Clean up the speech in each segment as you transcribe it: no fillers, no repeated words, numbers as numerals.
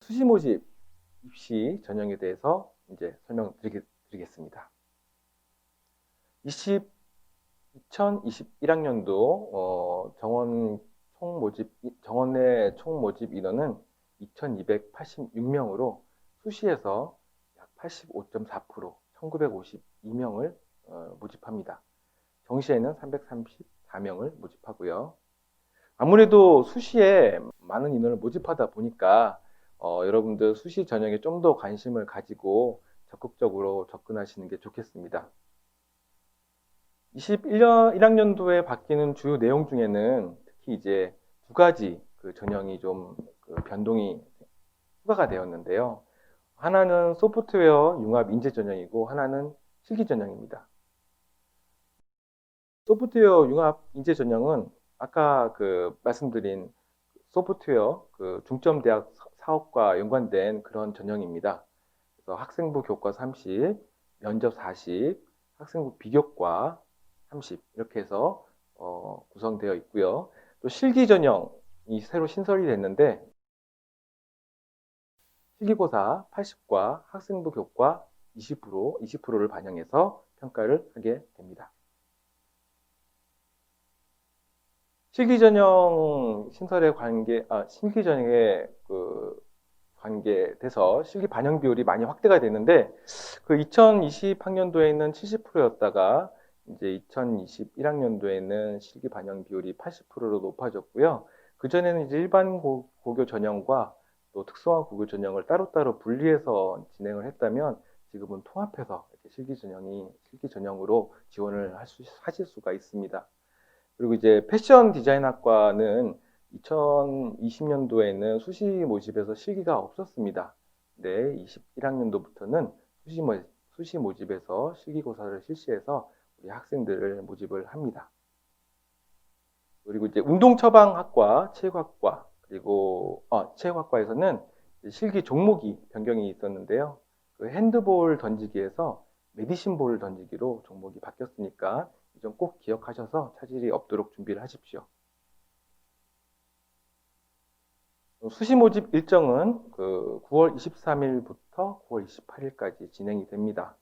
수시 모집 입시 전형에 대해서 이제 설명드리겠습니다. 2021학년도 정원의 총 모집 인원은 2,286명으로 수시에서 약 85.4%, 1,952명을 모집합니다. 정시에는 334명을 모집하고요. 아무래도 수시에 많은 인원을 모집하다 보니까 여러분들 수시 전형에 좀 더 관심을 가지고 적극적으로 접근하시는 게 좋겠습니다. 1학년도에 바뀌는 주요 내용 중에는 특히 이제 두 가지 그 전형이 좀 변동이 추가가 되었는데요. 하나는 소프트웨어 융합 인재 전형이고 하나는 실기 전형입니다. 소프트웨어 융합 인재 전형은 아까 말씀드린 소프트웨어 중점 대학 사업과 연관된 그런 전형입니다. 그래서 학생부 교과 30, 면접 40, 학생부 비교과 30 이렇게 해서 구성되어 있고요. 또 실기 전형이 새로 신설이 됐는데 실기고사 80과 학생부 교과 20%를 반영해서 평가를 하게 됩니다. 실기 전형 신설에 실기 전형에 관계돼서 실기 반영 비율이 많이 확대가 됐는데 2020학년도에는 70%였다가 이제 2021학년도에는 실기 반영 비율이 80%로 높아졌고요. 그전에는 이제 일반 고교 전형과 또 특성화 고교 전형을 따로따로 분리해서 진행을 했다면 지금은 통합해서 이렇게 실기 전형으로 지원을 하실 수가 있습니다. 그리고 이제 패션 디자인학과는 2020년도에는 수시 모집에서 실기가 없었습니다. 네, 21학년도부터는 수시 모집에서 실기고사를 실시해서 우리 학생들을 모집을 합니다. 그리고 이제 운동처방학과, 체육학과, 그리고 체육학과에서는 실기 종목이 변경이 있었는데요. 핸드볼 던지기에서 메디신볼 던지기로 종목이 바뀌었으니까 이 점 꼭 기억하셔서 차질이 없도록 준비를 하십시오. 수시 모집 일정은 9월 23일부터 9월 28일까지 진행이 됩니다.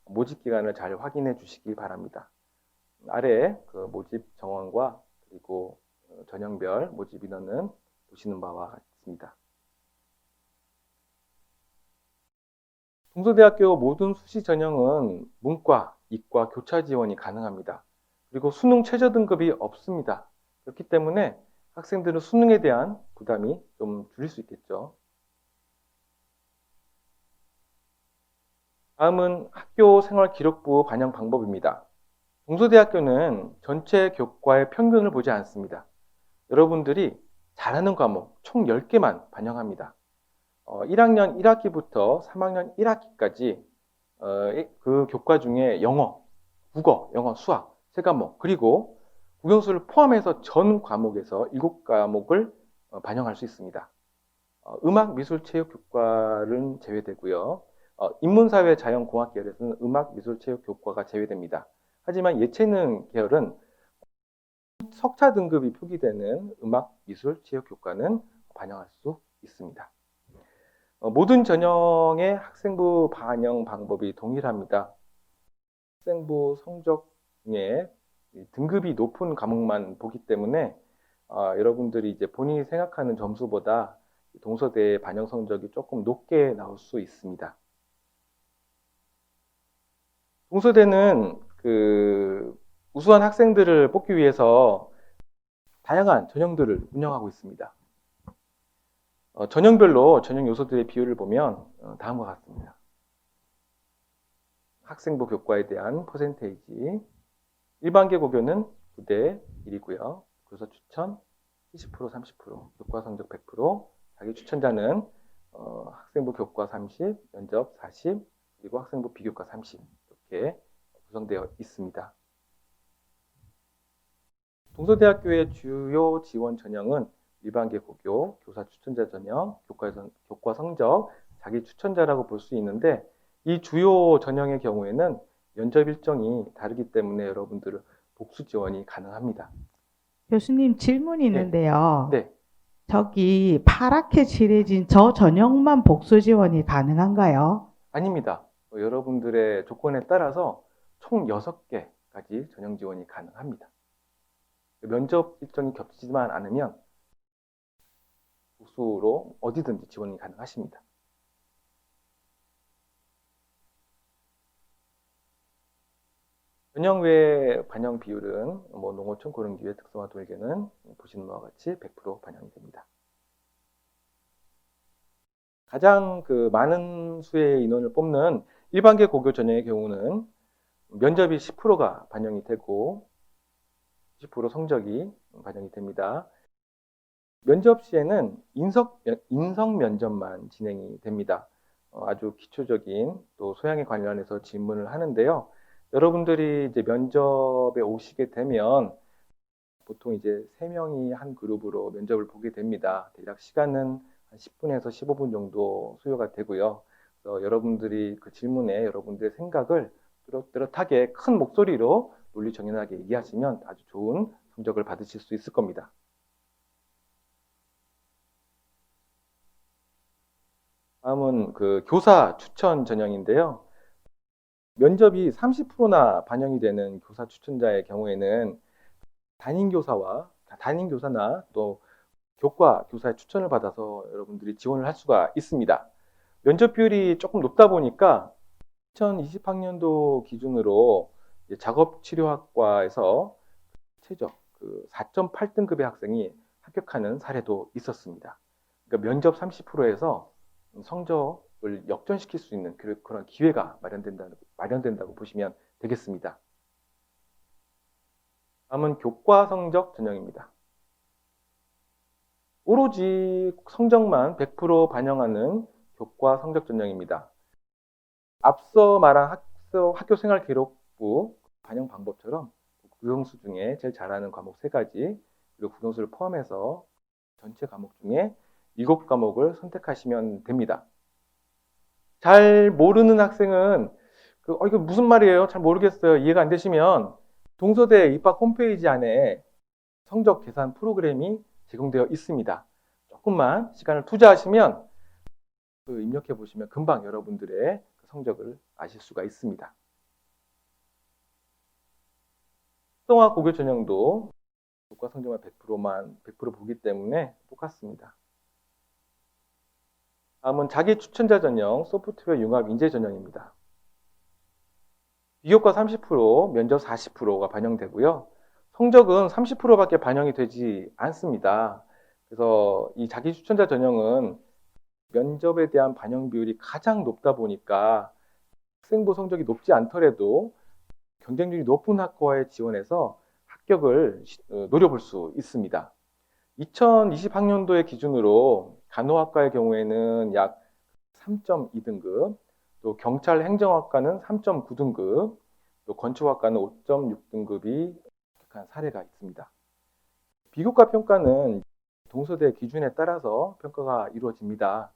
모집 기간을 잘 확인해 주시기 바랍니다. 아래 모집 정원과 그리고 전형별 모집 인원은 보시는 바와 같습니다. 동서대학교 모든 수시 전형은 문과, 이과 교차 지원이 가능합니다. 그리고 수능 최저 등급이 없습니다. 그렇기 때문에 학생들은 수능에 대한 부담이 좀 줄일 수 있겠죠. 다음은 학교 생활 기록부 반영 방법입니다. 동서대학교는 전체 교과의 평균을 보지 않습니다. 여러분들이 잘하는 과목 총 10개만 반영합니다. 1학년 1학기부터 3학년 1학기까지 그 교과 중에 영어, 국어, 영어, 수학 세 과목 그리고 국영수를 포함해서 전 과목에서 7과목을 반영할 수 있습니다. 음악, 미술, 체육 교과는 제외되고요. 인문사회, 자연공학 계열에서는 음악, 미술, 체육 교과가 제외됩니다. 하지만 예체능 계열은 석차 등급이 표기되는 음악, 미술, 체육 교과는 반영할 수 있습니다. 모든 전형의 학생부 반영 방법이 동일합니다. 학생부 성적 중에 등급이 높은 과목만 보기 때문에 여러분들이 이제 본인이 생각하는 점수보다 동서대의 반영 성적이 조금 높게 나올 수 있습니다. 동서대는 우수한 학생들을 뽑기 위해서 다양한 전형들을 운영하고 있습니다. 전형별로 전형 요소들의 비율을 보면 다음과 같습니다. 학생부 교과에 대한 퍼센테이지. 일반계 고교는 9대 1이고요. 교사 추천 20%, 30%, 교과 성적 100%, 자기 추천자는 학생부 교과 30, 면접 40, 그리고 학생부 비교과 30 이렇게 구성되어 있습니다. 동서대학교의 주요 지원 전형은 일반계 고교, 교사 추천자 전형, 교과 성적, 자기 추천자라고 볼 수 있는데 이 주요 전형의 경우에는 면접 일정이 다르기 때문에 여러분들은 복수 지원이 가능합니다. 교수님 질문이 네. 있는데요. 네. 저기 파랗게 칠해진 저 전형만 복수 지원이 가능한가요? 아닙니다. 여러분들의 조건에 따라서 총 6개까지 전형 지원이 가능합니다. 면접 일정이 겹치지만 않으면 복수로 어디든지 지원이 가능하십니다. 전형 외 반영 비율은 농어촌 고릉기후의 특성화 돌개는 보시는 바와 같이 100% 반영이 됩니다. 가장 많은 수의 인원을 뽑는 일반계 고교 전형의 경우는 면접이 10%가 반영이 되고 90% 성적이 반영이 됩니다. 면접 시에는 인성 면접만 진행이 됩니다. 아주 기초적인 또 소양에 관련해서 질문을 하는데요. 여러분들이 이제 면접에 오시게 되면 보통 이제 3명이 한 그룹으로 면접을 보게 됩니다. 대략 시간은 한 10분에서 15분 정도 소요가 되고요. 그래서 여러분들이 그 질문에 여러분들의 생각을 뚜렷하게 큰 목소리로 논리정연하게 얘기하시면 아주 좋은 성적을 받으실 수 있을 겁니다. 다음은 교사 추천 전형인데요. 면접이 30%나 반영이 되는 교사 추천자의 경우에는 담임교사나 또 교과 교사의 추천을 받아서 여러분들이 지원을 할 수가 있습니다. 면접 비율이 조금 높다 보니까 2020학년도 기준으로 작업치료학과에서 최저 4.8등급의 학생이 합격하는 사례도 있었습니다. 그러니까 면접 30%에서 성적을 역전시킬 수 있는 그런 기회가 마련된다고 보시면 되겠습니다. 다음은 교과 성적 전형입니다. 오로지 성적만 100% 반영하는 교과 성적 전형입니다. 앞서 말한 학교생활기록부 반영 방법처럼 국영수 중에 제일 잘하는 과목 3가지, 그리고 국영수를 포함해서 전체 과목 중에 7과목을 선택하시면 됩니다. 잘 모르는 학생은 이거 무슨 말이에요? 잘 모르겠어요. 이해가 안 되시면 동서대 입학 홈페이지 안에 성적 계산 프로그램이 제공되어 있습니다. 조금만 시간을 투자하시면 입력해 보시면 금방 여러분들의 성적을 아실 수가 있습니다. 특성화 고교 전형도 교과 성적만 100% 보기 때문에 똑같습니다. 다음은 자기 추천자 전형 소프트웨어 융합 인재 전형입니다. 비교과 30%, 면접 40%가 반영되고요. 성적은 30%밖에 반영이 되지 않습니다. 그래서 이 자기 추천자 전형은 면접에 대한 반영 비율이 가장 높다 보니까 학생부 성적이 높지 않더라도 경쟁률이 높은 학과에 지원해서 합격을 노려볼 수 있습니다. 2020학년도의 기준으로 간호학과의 경우에는 약 3.2등급, 또 경찰 행정학과는 3.9등급, 또 건축학과는 5.6등급이 합격한 사례가 있습니다. 비교과 평가는 동서대 기준에 따라서 평가가 이루어집니다.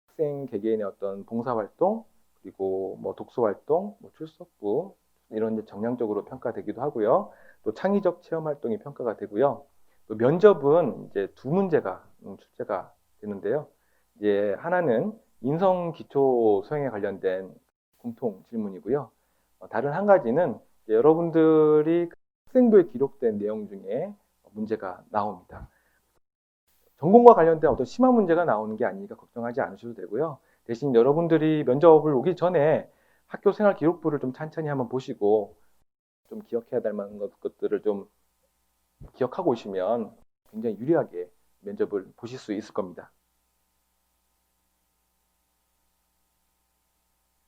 학생 개개인의 어떤 봉사활동, 그리고 독서활동, 출석부 이런 정량적으로 평가되기도 하고요. 또 창의적 체험활동이 평가가 되고요. 또 면접은 이제 2문제가 출제가 되는데요. 이제 하나는 인성 기초 소양에 관련된 공통 질문이고요. 다른 한 가지는 여러분들이 학생부에 기록된 내용 중에 문제가 나옵니다. 전공과 관련된 어떤 심한 문제가 나오는 게 아니니까 걱정하지 않으셔도 되고요. 대신 여러분들이 면접을 오기 전에 학교 생활 기록부를 좀 찬찬히 한번 보시고 좀 기억해야 될 만한 것들을 좀 기억하고 오시면 굉장히 유리하게 면접을 보실 수 있을 겁니다.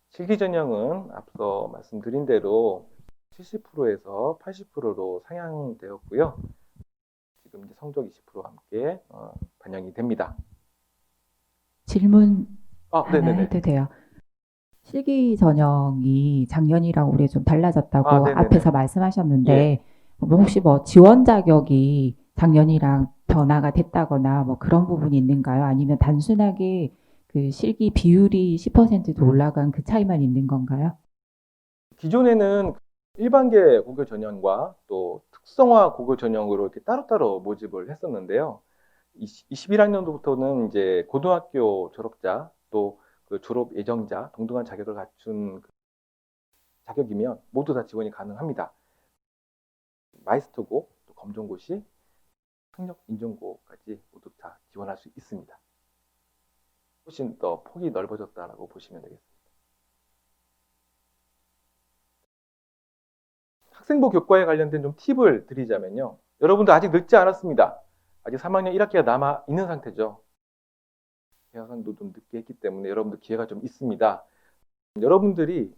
실기 전형은 앞서 말씀드린 대로 70%에서 80%로 상향되었고요. 지금 이제 성적 20%와 함께 반영이 됩니다. 질문 하나 네네네. 해도 돼요? 실기 전형이 작년이랑 올해 좀 달라졌다고 네네네. 앞에서 말씀하셨는데 예. 혹시 지원 자격이 작년이랑 변화가 됐다거나 그런 부분이 있는가요? 아니면 단순하게 그 실기 비율이 10%도 올라간 그 차이만 있는 건가요? 기존에는 일반계 고교 전형과 또 특성화 고교 전형으로 이렇게 따로따로 모집을 했었는데요. 21학년도부터는 이제 고등학교 졸업자 또 그 졸업 예정자 동등한 자격을 갖춘 그 자격이면 모두 다 지원이 가능합니다. 마이스터고 또 검정고시, 학력 인정고까지 모두 다 지원할 수 있습니다. 훨씬 더 폭이 넓어졌다라고 보시면 되겠습니다. 학생부 교과에 관련된 좀 팁을 드리자면요. 여러분들 아직 늦지 않았습니다. 아직 3학년 1학기가 남아 있는 상태죠. 개학도 좀 늦게 했기 때문에 여러분들 기회가 좀 있습니다. 여러분들이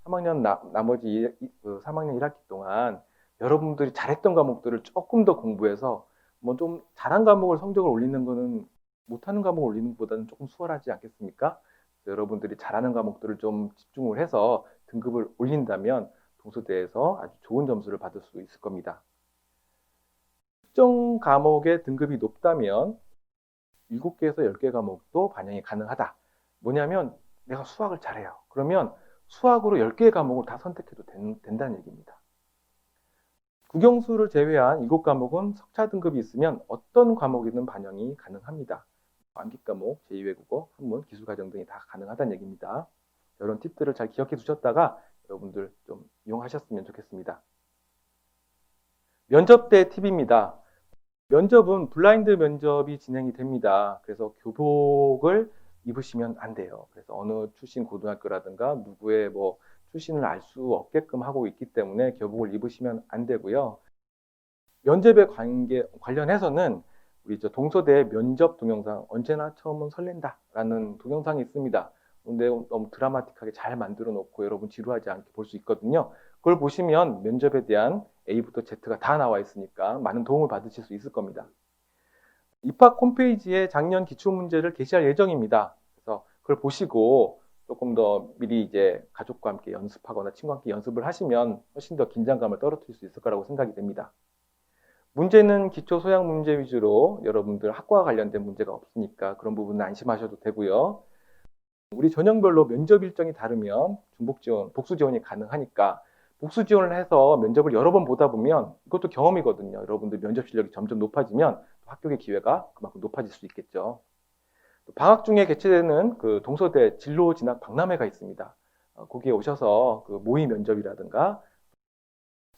3학년 나머지 3학년 1학기 동안 여러분들이 잘했던 과목들을 조금 더 공부해서 뭐 좀 잘한 과목을 성적을 올리는 거는 못하는 과목을 올리는 것보다는 조금 수월하지 않겠습니까? 여러분들이 잘하는 과목들을 좀 집중을 해서 등급을 올린다면 동서대에서 아주 좋은 점수를 받을 수 있을 겁니다. 특정 과목의 등급이 높다면 7개에서 10개 과목도 반영이 가능하다. 뭐냐면 내가 수학을 잘해요. 그러면 수학으로 10개의 과목을 다 선택해도 된다는 얘기입니다. 국영수를 제외한 7과목은 석차 등급이 있으면 어떤 과목이든 반영이 가능합니다. 암기 과목, 제2외국어, 한문, 기술과정 등이 다 가능하다는 얘기입니다. 이런 팁들을 잘 기억해 두셨다가 여러분들 좀 이용하셨으면 좋겠습니다. 면접 때 팁입니다. 면접은 블라인드 면접이 진행이 됩니다. 그래서 교복을 입으시면 안 돼요. 그래서 어느 출신 고등학교라든가 누구의 뭐 출신을 알 수 없게끔 하고 있기 때문에 교복을 입으시면 안 되고요. 면접에 관련해서는 우리 동서대 면접 동영상 언제나 처음은 설렌다라는 동영상이 있습니다. 근데 너무 드라마틱하게 잘 만들어 놓고 여러분 지루하지 않게 볼 수 있거든요. 그걸 보시면 면접에 대한 A부터 Z가 다 나와 있으니까 많은 도움을 받으실 수 있을 겁니다. 입학 홈페이지에 작년 기출문제를 게시할 예정입니다. 그래서 그걸 보시고 조금 더 미리 이제 가족과 함께 연습하거나 친구와 함께 연습을 하시면 훨씬 더 긴장감을 떨어뜨릴 수 있을 거라고 생각이 됩니다. 문제는 기초 소양 문제 위주로 여러분들 학과와 관련된 문제가 없으니까 그런 부분은 안심하셔도 되고요. 우리 전형별로 면접 일정이 다르면 중복 지원, 복수 지원이 가능하니까 복수 지원을 해서 면접을 여러 번 보다 보면 이것도 경험이거든요. 여러분들 면접 실력이 점점 높아지면 합격의 기회가 그만큼 높아질 수 있겠죠. 방학 중에 개최되는 그 동서대 진로 진학 박람회가 있습니다. 거기에 오셔서 그 모의 면접이라든가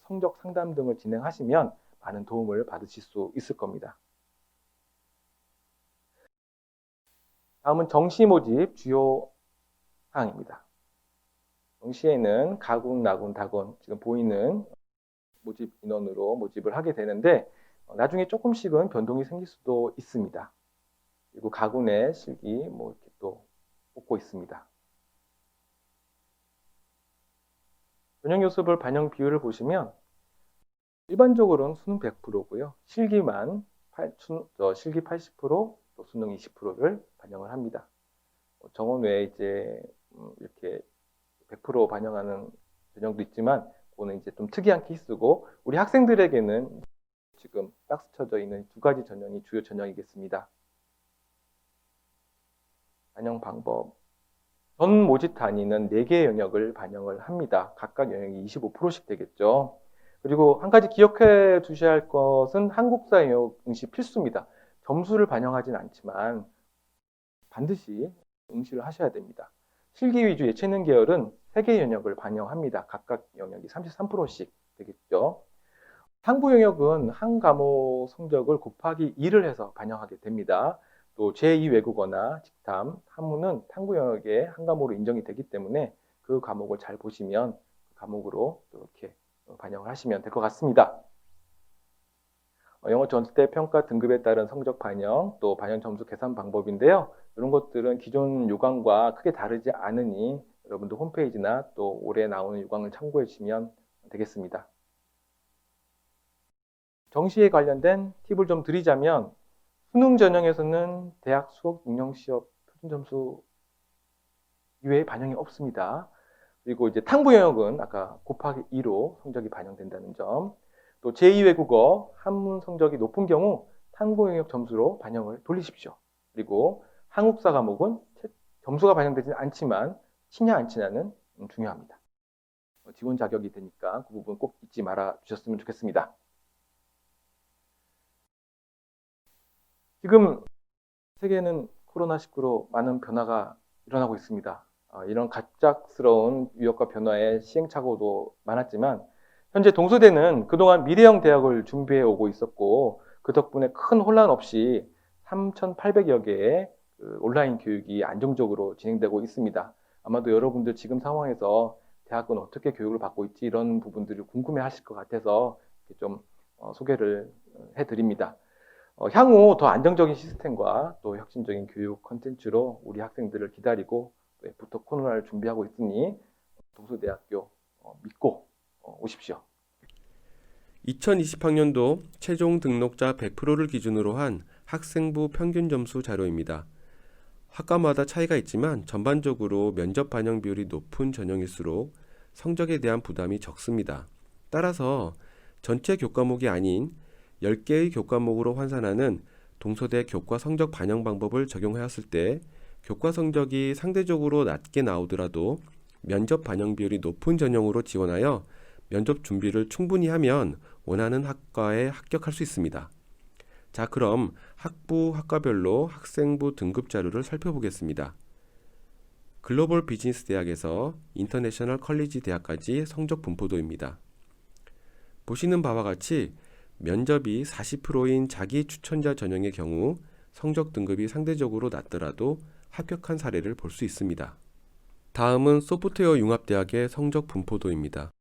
성적 상담 등을 진행하시면 많은 도움을 받으실 수 있을 겁니다. 다음은 정시 모집 주요 사항입니다. 정시에는 가군, 나군, 다군 지금 보이는 모집 인원으로 모집을 하게 되는데 나중에 조금씩은 변동이 생길 수도 있습니다. 그리고 가군의 실기 뭐 이렇게 또 뽑고 있습니다. 전형 요습을 반영 비율을 보시면 일반적으로는 수능 100%고요. 실기만 실기 80%, 또 수능 20%를 반영을 합니다. 정원 외에 이제 이렇게 100% 반영하는 전형도 있지만 그거는 이제 좀 특이한 케이스고 우리 학생들에게는 지금 박스 쳐져 있는 두 가지 전형이 주요 전형이겠습니다. 반영 방법. 전 모집 단위는 4개의 영역을 반영을 합니다. 각각 영역이 25%씩 되겠죠. 그리고 한 가지 기억해 두셔야 할 것은 한국사 영역 응시 필수입니다. 점수를 반영하진 않지만 반드시 응시를 하셔야 됩니다. 실기 위주 예체능 계열은 3개의 영역을 반영합니다. 각각 영역이 33%씩 되겠죠. 상부 영역은 한 과목 성적을 곱하기 2를 해서 반영하게 됩니다. 또 제2외국어나 직탐, 한문은 탐구 영역의 한 과목으로 인정이 되기 때문에 그 과목을 잘 보시면 그 과목으로 이렇게 반영을 하시면 될 것 같습니다. 영어 전체 평가 등급에 따른 성적 반영, 또 반영 점수 계산 방법인데요. 이런 것들은 기존 요강과 크게 다르지 않으니 여러분들 홈페이지나 또 올해 나오는 요강을 참고해 주시면 되겠습니다. 정시에 관련된 팁을 좀 드리자면 수능 전형에서는 대학 수학 응용 시험 표준 점수 이외에 반영이 없습니다. 그리고 이제 탐구 영역은 아까 곱하기 2로 성적이 반영된다는 점. 또 제2외국어 한문 성적이 높은 경우 탐구 영역 점수로 반영을 돌리십시오. 그리고 한국사 과목은 점수가 반영되지는 않지만 치냐 안 치냐는 중요합니다. 지원 자격이 되니까 그 부분 꼭 잊지 말아 주셨으면 좋겠습니다. 지금 세계는 코로나19로 많은 변화가 일어나고 있습니다. 이런 갑작스러운 위협과 변화에 시행착오도 많았지만 현재 동서대는 그동안 미래형 대학을 준비해 오고 있었고 그 덕분에 큰 혼란 없이 3,800여 개의 온라인 교육이 안정적으로 진행되고 있습니다. 아마도 여러분들 지금 상황에서 대학은 어떻게 교육을 받고 있지 이런 부분들을 궁금해 하실 것 같아서 좀 소개를 해드립니다. 향후 더 안정적인 시스템과 또 혁신적인 교육 콘텐츠로 우리 학생들을 기다리고 또 애프터 코로나를 준비하고 있으니 동서대학교 믿고 오십시오. 2020학년도 최종 등록자 100%를 기준으로 한 학생부 평균 점수 자료입니다. 학과마다 차이가 있지만 전반적으로 면접 반영 비율이 높은 전형일수록 성적에 대한 부담이 적습니다. 따라서 전체 교과목이 아닌 10개의 교과목으로 환산하는 동서대 교과 성적 반영 방법을 적용하였을 때 교과 성적이 상대적으로 낮게 나오더라도 면접 반영 비율이 높은 전형으로 지원하여 면접 준비를 충분히 하면 원하는 학과에 합격할 수 있습니다. 자, 그럼 학부, 학과별로 학생부 등급 자료를 살펴보겠습니다. 글로벌 비즈니스 대학에서 인터내셔널 컬리지 대학까지 성적 분포도입니다. 보시는 바와 같이 면접이 40%인 자기 추천자 전형의 경우 성적 등급이 상대적으로 낮더라도 합격한 사례를 볼 수 있습니다. 다음은 소프트웨어 융합대학의 성적 분포도입니다.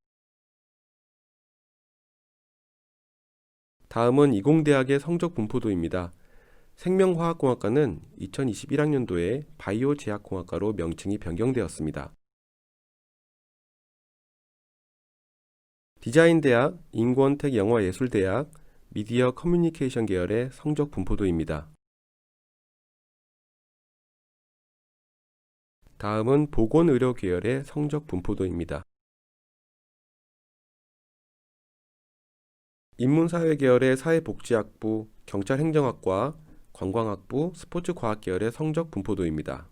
다음은 이공대학의 성적 분포도입니다. 생명화학공학과는 2021학년도에 바이오제약공학과로 명칭이 변경되었습니다. 디자인대학, 인권택 영어예술대학, 미디어 커뮤니케이션 계열의 성적 분포도입니다. 다음은 보건의료 계열의 성적 분포도입니다. 인문사회 계열의 사회복지학부, 경찰행정학과, 관광학부, 스포츠과학 계열의 성적 분포도입니다.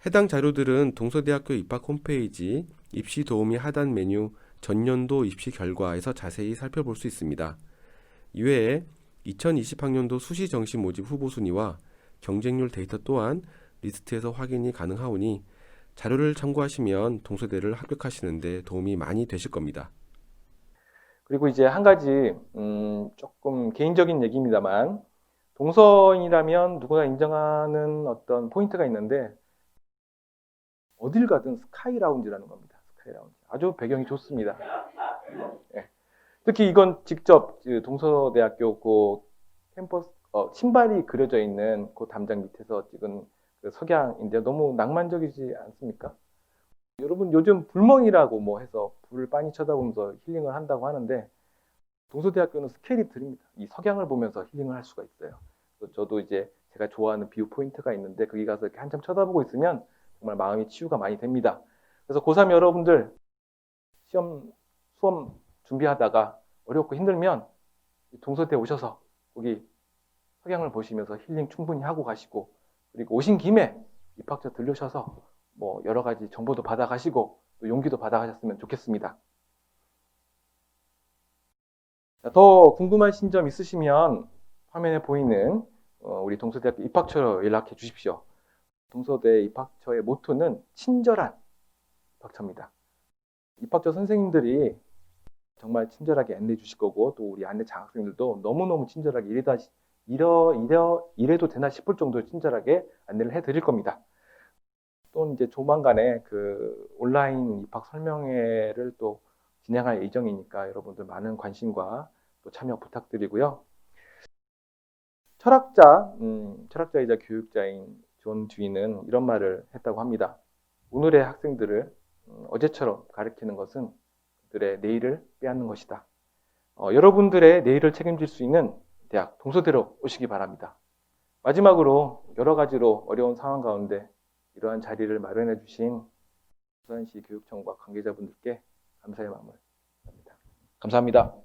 해당 자료들은 동서대학교 입학 홈페이지 입시 도우미 하단 메뉴 전년도 입시 결과에서 자세히 살펴볼 수 있습니다. 이외에 2020학년도 수시 정시 모집 후보 순위와 경쟁률 데이터 또한 리스트에서 확인이 가능하오니 자료를 참고하시면 동서대를 합격하시는 데 도움이 많이 되실 겁니다. 그리고 이제 한 가지 조금 개인적인 얘기입니다만 동서인이라면 누구나 인정하는 어떤 포인트가 있는데 어딜 가든 스카이 라운지라는 겁니다. 스카이 라운지. 아주 배경이 좋습니다. 예. 특히 이건 직접 동서대학교 그 캠퍼스 신발이 그려져 있는 그 담장 밑에서 찍은 그 석양인데 너무 낭만적이지 않습니까? 여러분 요즘 불멍이라고 뭐 해서 불을 빤히 쳐다보면서 힐링을 한다고 하는데 동서대학교는 스케일이 드립니다. 이 석양을 보면서 힐링을 할 수가 있어요. 그래서 저도 이제 제가 좋아하는 뷰 포인트가 있는데 거기 가서 이렇게 한참 쳐다보고 있으면 정말 마음이 치유가 많이 됩니다. 그래서 고3 여러분들 수험 준비하다가 어렵고 힘들면 동서대 오셔서 거기 석양을 보시면서 힐링 충분히 하고 가시고 그리고 오신 김에 입학처 들르셔서 뭐 여러 가지 정보도 받아가시고 또 용기도 받아가셨으면 좋겠습니다. 더 궁금하신 점 있으시면 화면에 보이는 우리 동서대학교 입학처로 연락해 주십시오. 동서대 입학처의 모토는 친절한 입학처입니다. 입학처 선생님들이 정말 친절하게 안내해 주실 거고 또 우리 안내 장학생들도 너무너무 친절하게 이래도 되나 싶을 정도로 친절하게 안내를 해 드릴 겁니다. 또 이제 조만간에 그 온라인 입학 설명회를 또 진행할 예정이니까 여러분들 많은 관심과 또 참여 부탁드리고요. 철학자이자 교육자인 존 듀이는 이런 말을 했다고 합니다. 오늘의 학생들을 어제처럼 가르치는 것은 그들의 내일을 빼앗는 것이다. 여러분들의 내일을 책임질 수 있는 대학 동서대로 오시기 바랍니다. 마지막으로 여러 가지로 어려운 상황 가운데 이러한 자리를 마련해 주신 부산시 교육청과 관계자분들께 감사의 마음을 합니다. 감사합니다.